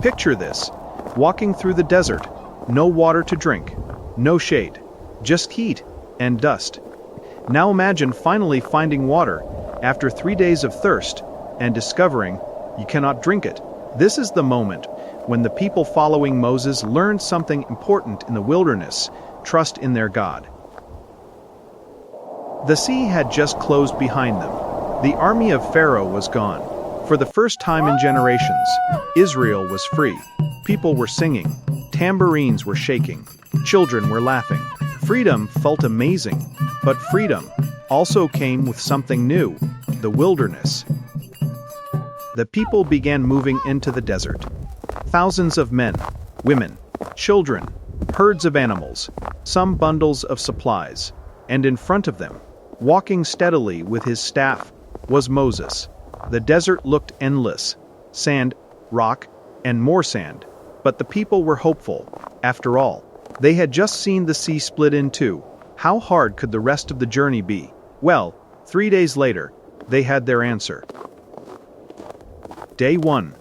Picture this, walking through the desert, no water to drink, no shade, just heat and dust. Now imagine finally finding water after 3 days of thirst and discovering you cannot drink it. This is the moment when the people following Moses learned something important in the wilderness: trust in their God. The sea had just closed behind them. The army of Pharaoh was gone. For the first time in generations, Israel was free. People were singing, tambourines were shaking, children were laughing. Freedom felt amazing, but freedom also came with something new: the wilderness. The people began moving into the desert. Thousands of men, women, children, herds of animals, some bundles of supplies, and in front of them, walking steadily with his staff, was Moses. The desert looked endless: sand, rock, and more sand. But the people were hopeful. After all, they had just seen the sea split in two. How hard could the rest of the journey be? Well, 3 days later, they had their answer. Day 1.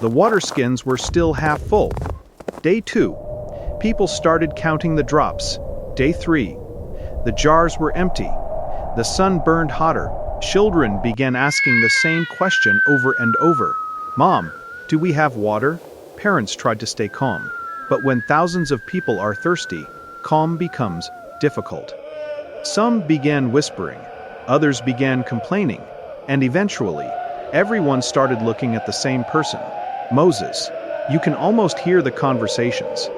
The water skins were still half full. Day 2. People started counting the drops. Day 3. The jars were empty. The sun burned hotter. Children began asking the same question over and over. "Mom, do we have water?" Parents tried to stay calm. But when thousands of people are thirsty, calm becomes difficult. Some began whispering, others began complaining, and eventually, everyone started looking at the same person, Moses. You can almost hear the conversations.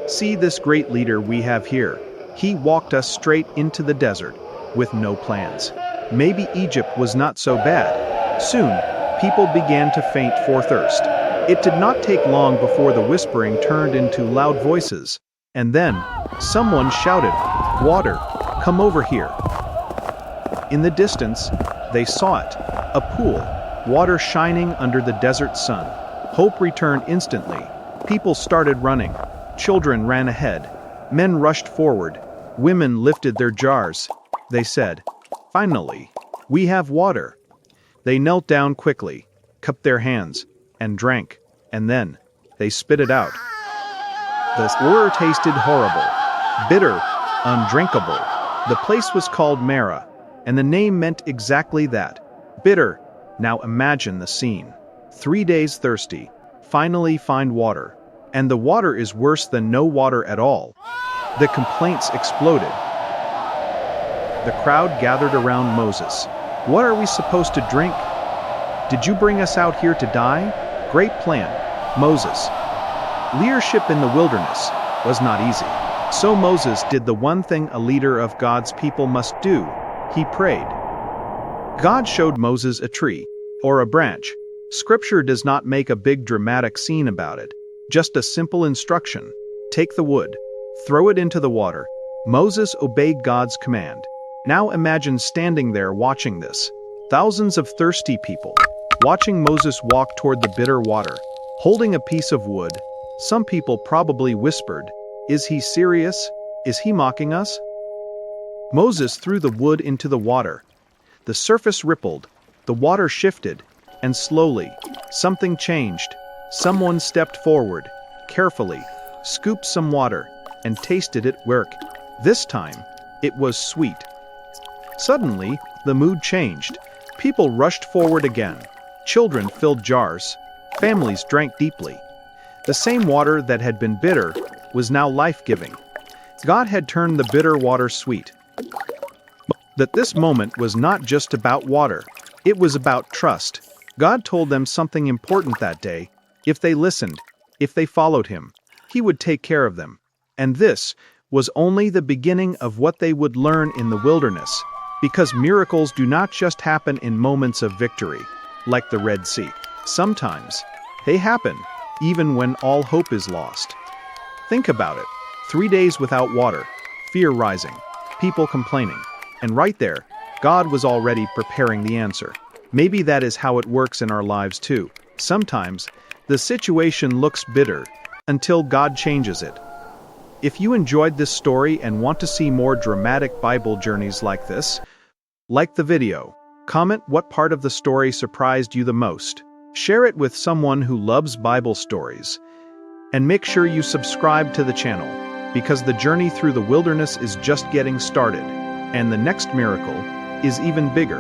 "See this great leader we have here. He walked us straight into the desert with no plans. Maybe Egypt was not so bad." Soon, people began to faint for thirst. It did not take long before the whispering turned into loud voices, and then someone shouted, "Water, come over here." In the distance, they saw it, a pool, water shining under the desert sun. Hope returned instantly. People started running. Children ran ahead. Men rushed forward. Women lifted their jars. They said, "Finally, we have water." They knelt down quickly, cupped their hands, and drank, and then they spit it out. The water tasted horrible, bitter, undrinkable. The place was called Marah, and the name meant exactly that: bitter. Now imagine the scene. 3 days thirsty, finally find water, and the water is worse than no water at all. The complaints exploded. The crowd gathered around Moses. "What are we supposed to drink? Did you bring us out here to die?" Great plan, Moses. Leadership in the wilderness was not easy. So Moses did the one thing a leader of God's people must do. He prayed. God showed Moses a tree, or a branch. Scripture does not make a big dramatic scene about it. Just a simple instruction. Take the wood, throw it into the water. Moses obeyed God's command. Now imagine standing there watching this. Thousands of thirsty people, watching Moses walk toward the bitter water, holding a piece of wood. Some people probably whispered, "Is he serious? Is he mocking us?" Moses threw the wood into the water. The surface rippled, the water shifted, and slowly, something changed. Someone stepped forward, carefully, scooped some water, and tasted it work. This time, it was sweet. Suddenly, the mood changed. People rushed forward again. Children filled jars. Families drank deeply. The same water that had been bitter was now life-giving. God had turned the bitter water sweet. But this moment was not just about water. It was about trust. God told them something important that day. If they listened, if they followed him, he would take care of them. And this was only the beginning of what they would learn in the wilderness. Because miracles do not just happen in moments of victory, like the Red Sea. Sometimes, they happen even when all hope is lost. Think about it. 3 days without water, fear rising, people complaining. And right there, God was already preparing the answer. Maybe that is how it works in our lives too. Sometimes, the situation looks bitter until God changes it. If you enjoyed this story and want to see more dramatic Bible journeys like this, like the video, comment what part of the story surprised you the most. Share it with someone who loves Bible stories. And make sure you subscribe to the channel, because the journey through the wilderness is just getting started, and the next miracle is even bigger.